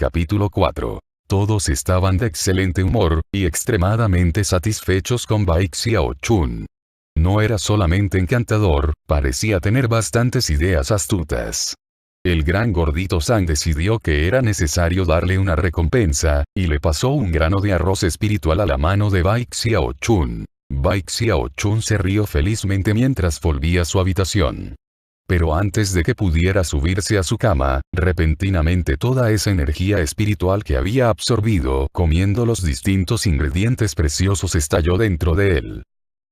Capítulo 4. Todos estaban de excelente humor, y extremadamente satisfechos con Bai Xiaochun. No era solamente encantador, parecía tener bastantes ideas astutas. El gran gordito Zhang decidió que era necesario darle una recompensa, y le pasó un grano de arroz espiritual a la mano de Bai Xiaochun. Bai Xiaochun se rió felizmente mientras volvía a su habitación. Pero antes de que pudiera subirse a su cama, repentinamente toda esa energía espiritual que había absorbido comiendo los distintos ingredientes preciosos estalló dentro de él.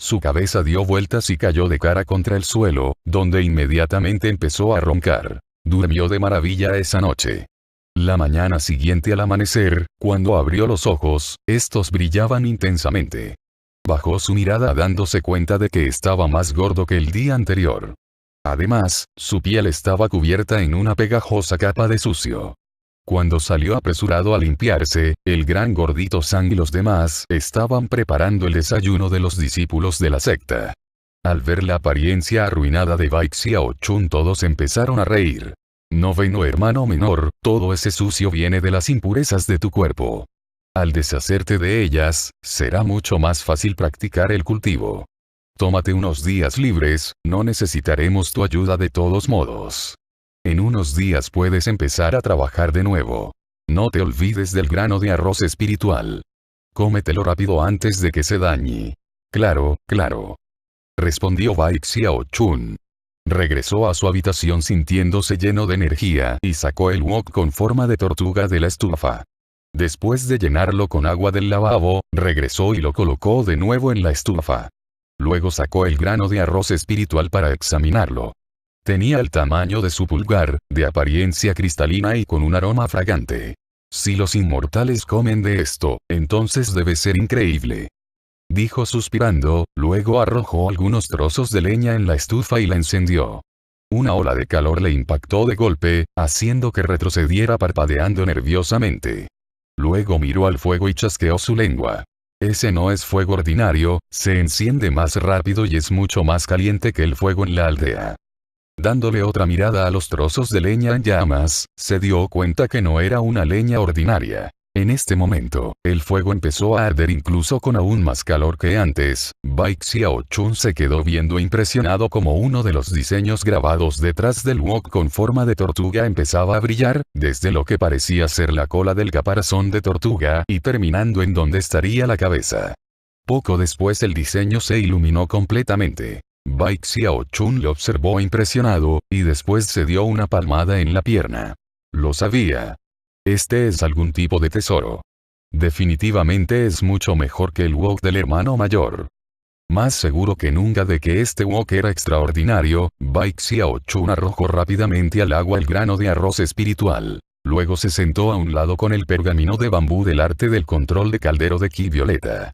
Su cabeza dio vueltas y cayó de cara contra el suelo, donde inmediatamente empezó a roncar. Durmió de maravilla esa noche. La mañana siguiente al amanecer, cuando abrió los ojos, estos brillaban intensamente. Bajó su mirada dándose cuenta de que estaba más gordo que el día anterior. Además, su piel estaba cubierta en una pegajosa capa de sucio. Cuando salió apresurado a limpiarse, el gran gordito Zhang y los demás estaban preparando el desayuno de los discípulos de la secta. Al ver la apariencia arruinada de Bai Xiaochun todos empezaron a reír. Noveno hermano menor, todo ese sucio viene de las impurezas de tu cuerpo. Al deshacerte de ellas, será mucho más fácil practicar el cultivo. Tómate unos días libres, no necesitaremos tu ayuda de todos modos. En unos días puedes empezar a trabajar de nuevo. No te olvides del grano de arroz espiritual. Cómetelo rápido antes de que se dañe. Claro, claro. Respondió Bai Xiaochun. Regresó a su habitación sintiéndose lleno de energía y sacó el wok con forma de tortuga de la estufa. Después de llenarlo con agua del lavabo, regresó y lo colocó de nuevo en la estufa. Luego sacó el grano de arroz espiritual para examinarlo. Tenía el tamaño de su pulgar, de apariencia cristalina y con un aroma fragante. Si los inmortales comen de esto, entonces debe ser increíble. Dijo suspirando, luego arrojó algunos trozos de leña en la estufa y la encendió. Una ola de calor le impactó de golpe, haciendo que retrocediera parpadeando nerviosamente. Luego miró al fuego y chasqueó su lengua. Ese no es fuego ordinario, se enciende más rápido y es mucho más caliente que el fuego en la aldea. Dándole otra mirada a los trozos de leña en llamas, se dio cuenta que no era una leña ordinaria. En este momento, el fuego empezó a arder incluso con aún más calor que antes. Bai Xiaochun se quedó viendo impresionado como uno de los diseños grabados detrás del wok con forma de tortuga empezaba a brillar, desde lo que parecía ser la cola del caparazón de tortuga y terminando en donde estaría la cabeza. Poco después el diseño se iluminó completamente. Bai Xiaochun lo observó impresionado, y después se dio una palmada en la pierna. Lo sabía. Este es algún tipo de tesoro. Definitivamente es mucho mejor que el wok del hermano mayor. Más seguro que nunca de que este wok era extraordinario, Bai Xiaochun arrojó rápidamente al agua el grano de arroz espiritual. Luego se sentó a un lado con el pergamino de bambú del arte del control de caldero de ki violeta.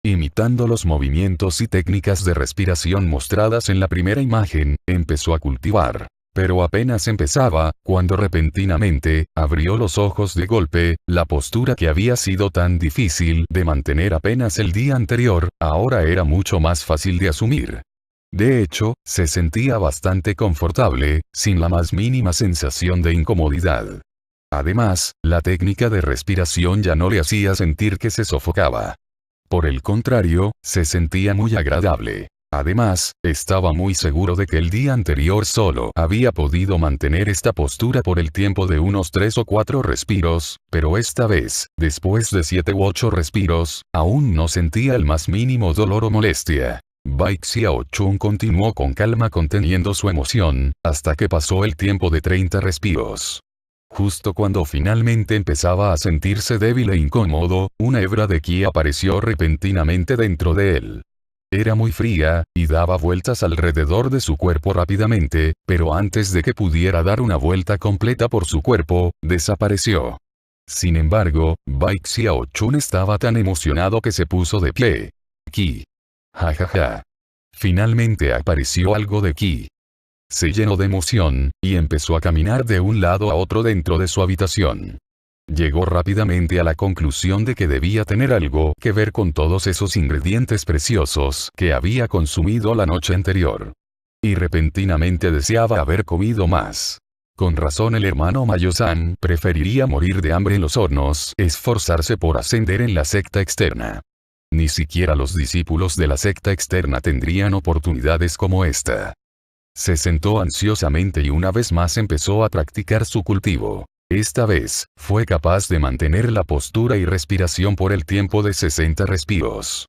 Imitando los movimientos y técnicas de respiración mostradas en la primera imagen, empezó a cultivar. Pero apenas empezaba, cuando repentinamente, abrió los ojos de golpe, la postura que había sido tan difícil de mantener apenas el día anterior, ahora era mucho más fácil de asumir. De hecho, se sentía bastante confortable, sin la más mínima sensación de incomodidad. Además, la técnica de respiración ya no le hacía sentir que se sofocaba. Por el contrario, se sentía muy agradable. Además, estaba muy seguro de que el día anterior solo había podido mantener esta postura por el tiempo de unos 3 o 4 respiros, pero esta vez, después de 7 u 8 respiros, aún no sentía el más mínimo dolor o molestia. Bai Xiaochun continuó con calma conteniendo su emoción, hasta que pasó el tiempo de 30 respiros. Justo cuando finalmente empezaba a sentirse débil e incómodo, una hebra de ki apareció repentinamente dentro de él. Era muy fría, y daba vueltas alrededor de su cuerpo rápidamente, pero antes de que pudiera dar una vuelta completa por su cuerpo, desapareció. Sin embargo, Bai Xiaochun estaba tan emocionado que se puso de pie. Ki. Jajaja. Finalmente apareció algo de ki. Se llenó de emoción, y empezó a caminar de un lado a otro dentro de su habitación. Llegó rápidamente a la conclusión de que debía tener algo que ver con todos esos ingredientes preciosos que había consumido la noche anterior. Y repentinamente deseaba haber comido más. Con razón el hermano Mayo-san preferiría morir de hambre en los hornos, esforzarse por ascender en la secta externa. Ni siquiera los discípulos de la secta externa tendrían oportunidades como esta. Se sentó ansiosamente y una vez más empezó a practicar su cultivo. Esta vez, fue capaz de mantener la postura y respiración por el tiempo de 60 respiros.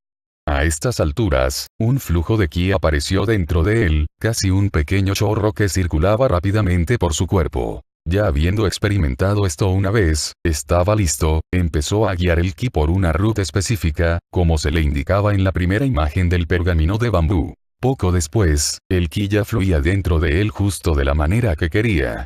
A estas alturas, un flujo de ki apareció dentro de él, casi un pequeño chorro que circulaba rápidamente por su cuerpo. Ya habiendo experimentado esto una vez, estaba listo, empezó a guiar el ki por una ruta específica, como se le indicaba en la primera imagen del pergamino de bambú. Poco después, el ki ya fluía dentro de él justo de la manera que quería.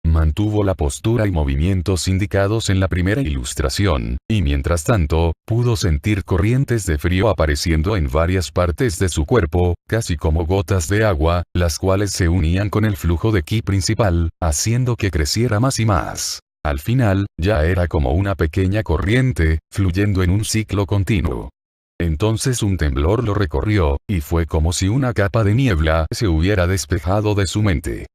Mantuvo la postura y movimientos indicados en la primera ilustración, y mientras tanto, pudo sentir corrientes de frío apareciendo en varias partes de su cuerpo, casi como gotas de agua, las cuales se unían con el flujo de ki principal, haciendo que creciera más y más. Al final, ya era como una pequeña corriente, fluyendo en un ciclo continuo. Entonces un temblor lo recorrió, y fue como si una capa de niebla se hubiera despejado de su mente.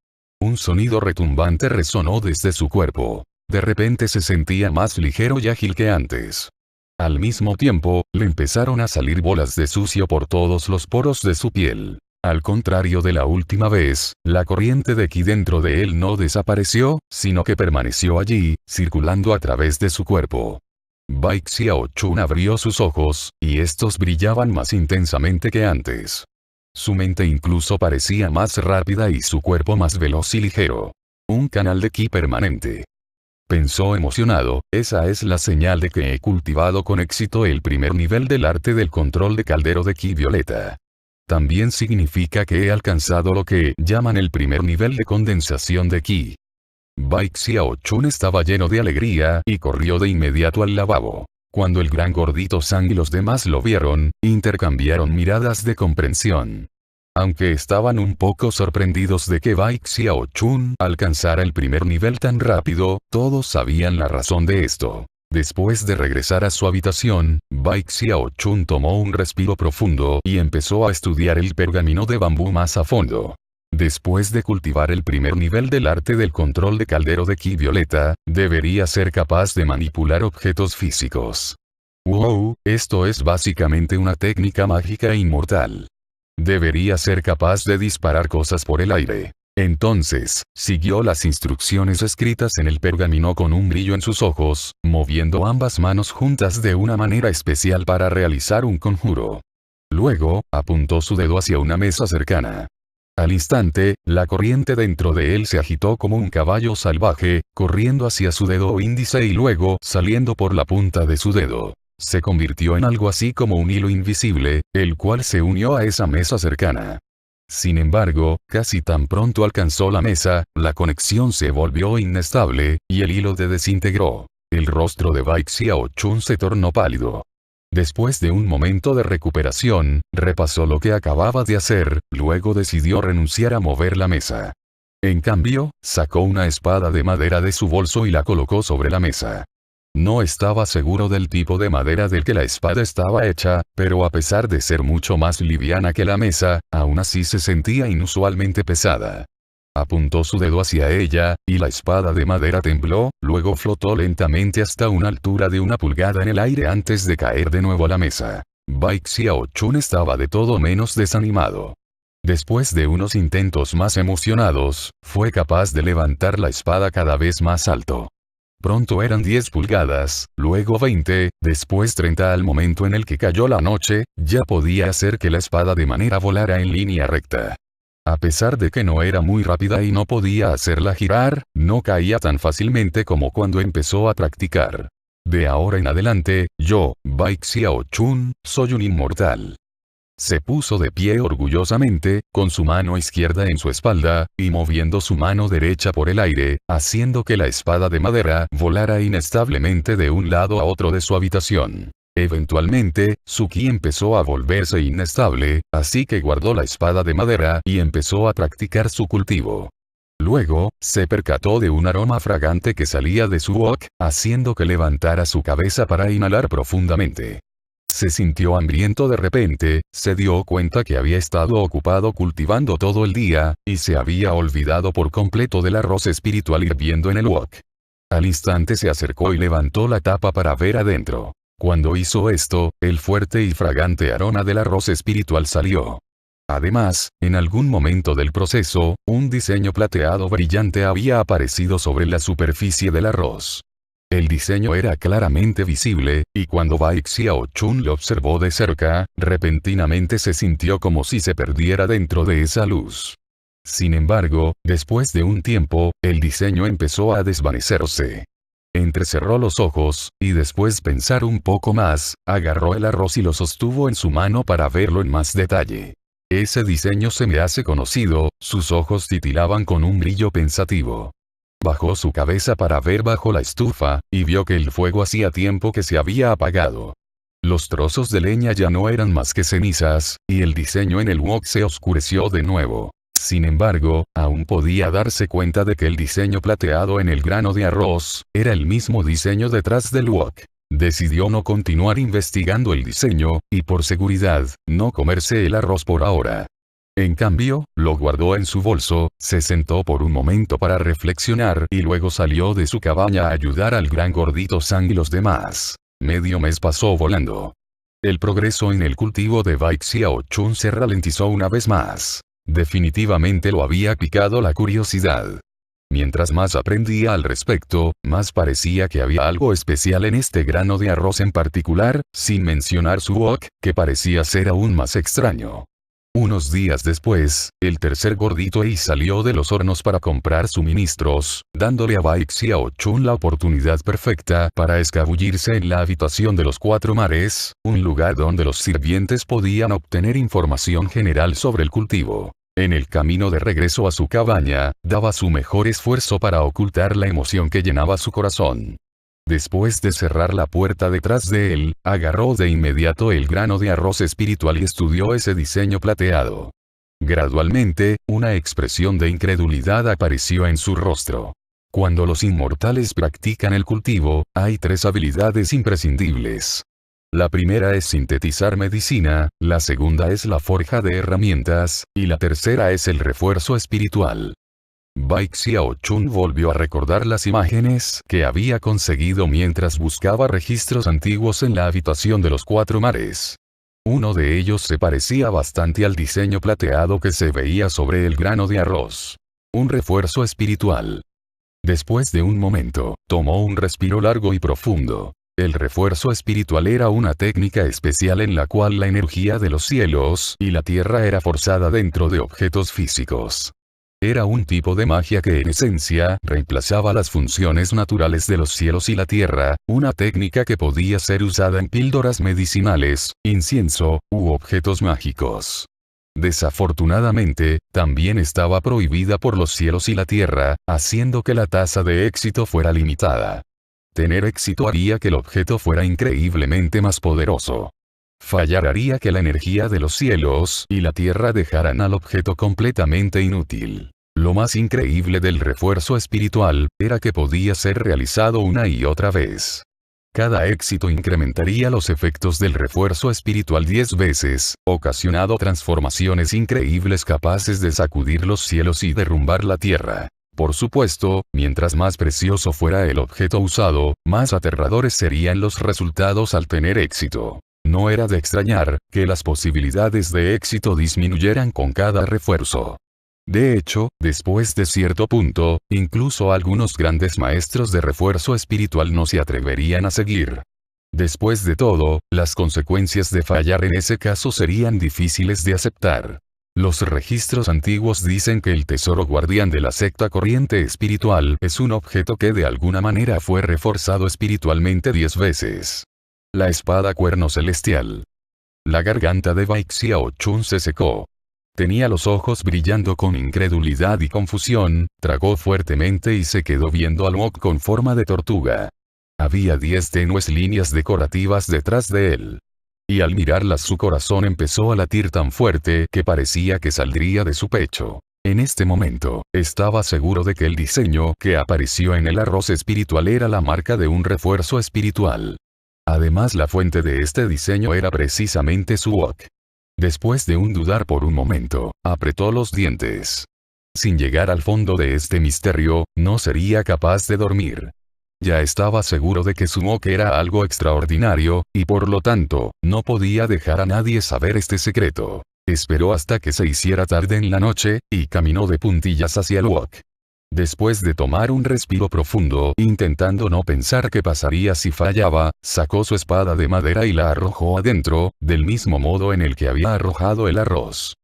Un sonido retumbante resonó desde su cuerpo. De repente se sentía más ligero y ágil que antes. Al mismo tiempo, le empezaron a salir bolas de sucio por todos los poros de su piel. Al contrario de la última vez, la corriente de ki dentro de él no desapareció, sino que permaneció allí, circulando a través de su cuerpo. Bai Xiaochun abrió sus ojos, y estos brillaban más intensamente que antes. Su mente incluso parecía más rápida y su cuerpo más veloz y ligero. Un canal de ki permanente. Pensó emocionado, esa es la señal de que he cultivado con éxito el primer nivel del arte del control de caldero de ki violeta. También significa que he alcanzado lo que llaman el primer nivel de condensación de ki. Bai Xiaochun estaba lleno de alegría y corrió de inmediato al lavabo. Cuando el gran gordito Sang y los demás lo vieron, intercambiaron miradas de comprensión. Aunque estaban un poco sorprendidos de que Bai Xiaochun alcanzara el primer nivel tan rápido, todos sabían la razón de esto. Después de regresar a su habitación, Bai Xiaochun tomó un respiro profundo y empezó a estudiar el pergamino de bambú más a fondo. Después de cultivar el primer nivel del arte del control de caldero de ki violeta, debería ser capaz de manipular objetos físicos. ¡Wow! Esto es básicamente una técnica mágica e inmortal. Debería ser capaz de disparar cosas por el aire. Entonces, siguió las instrucciones escritas en el pergamino con un brillo en sus ojos, moviendo ambas manos juntas de una manera especial para realizar un conjuro. Luego, apuntó su dedo hacia una mesa cercana. Al instante, la corriente dentro de él se agitó como un caballo salvaje, corriendo hacia su dedo índice y luego saliendo por la punta de su dedo. Se convirtió en algo así como un hilo invisible, el cual se unió a esa mesa cercana. Sin embargo, casi tan pronto alcanzó la mesa, la conexión se volvió inestable, y el hilo se desintegró. El rostro de Bai Xiaochun se tornó pálido. Después de un momento de recuperación, repasó lo que acababa de hacer, luego decidió renunciar a mover la mesa. En cambio, sacó una espada de madera de su bolso y la colocó sobre la mesa. No estaba seguro del tipo de madera del que la espada estaba hecha, pero a pesar de ser mucho más liviana que la mesa, aún así se sentía inusualmente pesada. Apuntó su dedo hacia ella, y la espada de madera tembló, luego flotó lentamente hasta una altura de 1 pulgada en el aire antes de caer de nuevo a la mesa. Bai Xiaochun estaba de todo menos desanimado. Después de unos intentos más emocionados, fue capaz de levantar la espada cada vez más alto. Pronto eran 10 pulgadas, luego 20, después 30 al momento en el que cayó la noche, ya podía hacer que la espada de manera volara en línea recta. A pesar de que no era muy rápida y no podía hacerla girar, no caía tan fácilmente como cuando empezó a practicar. De ahora en adelante, yo, Bai Xiaochun, soy un inmortal. Se puso de pie orgullosamente, con su mano izquierda en su espalda, y moviendo su mano derecha por el aire, haciendo que la espada de madera volara inestablemente de un lado a otro de su habitación. Eventualmente, su ki empezó a volverse inestable, así que guardó la espada de madera y empezó a practicar su cultivo. Luego, se percató de un aroma fragante que salía de su wok, haciendo que levantara su cabeza para inhalar profundamente. se sintió hambriento de repente, se dio cuenta que había estado ocupado cultivando todo el día, y se había olvidado por completo del arroz espiritual hirviendo en el wok. Al instante se acercó y levantó la tapa para ver adentro. Cuando hizo esto, el fuerte y fragante aroma del arroz espiritual salió. Además, en algún momento del proceso, un diseño plateado brillante había aparecido sobre la superficie del arroz. El diseño era claramente visible, y cuando Bai Xiaochun lo observó de cerca, repentinamente se sintió como si se perdiera dentro de esa luz. Sin embargo, después de un tiempo, el diseño empezó a desvanecerse. Entrecerró los ojos, y después pensar un poco más, agarró el arroz y lo sostuvo en su mano para verlo en más detalle. Ese diseño se me hace conocido, sus ojos titilaban con un brillo pensativo. Bajó su cabeza para ver bajo la estufa, y vio que el fuego hacía tiempo que se había apagado. Los trozos de leña ya no eran más que cenizas, y el diseño en el wok se oscureció de nuevo. Sin embargo, aún podía darse cuenta de que el diseño plateado en el grano de arroz, era el mismo diseño detrás del wok. Decidió no continuar investigando el diseño, y por seguridad, no comerse el arroz por ahora. En cambio, lo guardó en su bolso, se sentó por un momento para reflexionar y luego salió de su cabaña a ayudar al gran gordito Sang y los demás. Medio mes pasó volando. El progreso en el cultivo de Bai Xiaochun se ralentizó una vez más. Definitivamente lo había picado la curiosidad. Mientras más aprendía al respecto, más parecía que había algo especial en este grano de arroz en particular, sin mencionar su wok, que parecía ser aún más extraño. Unos días después, el tercer gordito Ei salió de los hornos para comprar suministros, dándole a Bai Xiaochun la oportunidad perfecta para escabullirse en la habitación de los cuatro mares, un lugar donde los sirvientes podían obtener información general sobre el cultivo. En el camino de regreso a su cabaña, daba su mejor esfuerzo para ocultar la emoción que llenaba su corazón. Después de cerrar la puerta detrás de él, agarró de inmediato el grano de arroz espiritual y estudió ese diseño plateado. Gradualmente, una expresión de incredulidad apareció en su rostro. Cuando los inmortales practican el cultivo, hay tres habilidades imprescindibles. La primera es sintetizar medicina, la segunda es la forja de herramientas, y la tercera es el refuerzo espiritual. Bai Xiaochun volvió a recordar las imágenes que había conseguido mientras buscaba registros antiguos en la habitación de los cuatro mares. Uno de ellos se parecía bastante al diseño plateado que se veía sobre el grano de arroz. Un refuerzo espiritual. Después de un momento, tomó un respiro largo y profundo. El refuerzo espiritual era una técnica especial en la cual la energía de los cielos y la tierra era forzada dentro de objetos físicos. Era un tipo de magia que en esencia reemplazaba las funciones naturales de los cielos y la tierra, una técnica que podía ser usada en píldoras medicinales, incienso, u objetos mágicos. Desafortunadamente, también estaba prohibida por los cielos y la tierra, haciendo que la tasa de éxito fuera limitada. Tener éxito haría que el objeto fuera increíblemente más poderoso. Fallar haría que la energía de los cielos y la tierra dejaran al objeto completamente inútil. Lo más increíble del refuerzo espiritual, era que podía ser realizado una y otra vez. Cada éxito incrementaría los efectos del refuerzo espiritual 10 veces, ocasionando transformaciones increíbles capaces de sacudir los cielos y derrumbar la tierra. Por supuesto, mientras más precioso fuera el objeto usado, más aterradores serían los resultados al tener éxito. No era de extrañar, que las posibilidades de éxito disminuyeran con cada refuerzo. De hecho, después de cierto punto, incluso algunos grandes maestros de refuerzo espiritual no se atreverían a seguir. Después de todo, las consecuencias de fallar en ese caso serían difíciles de aceptar. Los registros antiguos dicen que el tesoro guardián de la secta corriente espiritual es un objeto que de alguna manera fue reforzado espiritualmente 10 veces. La espada cuerno celestial. La garganta de Bai Xiaochun se secó. Tenía los ojos brillando con incredulidad y confusión, tragó fuertemente y se quedó viendo al wok con forma de tortuga. Había 10 tenues líneas decorativas detrás de él. Y al mirarlas su corazón empezó a latir tan fuerte que parecía que saldría de su pecho. En este momento, estaba seguro de que el diseño que apareció en el arroz espiritual era la marca de un refuerzo espiritual. Además, la fuente de este diseño era precisamente su wok. Después de dudar por un momento, apretó los dientes. Sin llegar al fondo de este misterio, no sería capaz de dormir. Ya estaba seguro de que su wok era algo extraordinario, y por lo tanto, no podía dejar a nadie saber este secreto. Esperó hasta que se hiciera tarde en la noche, y caminó de puntillas hacia el wok. Después de tomar un respiro profundo, intentando no pensar qué pasaría si fallaba, sacó su espada de madera y la arrojó adentro, del mismo modo en el que había arrojado el arroz.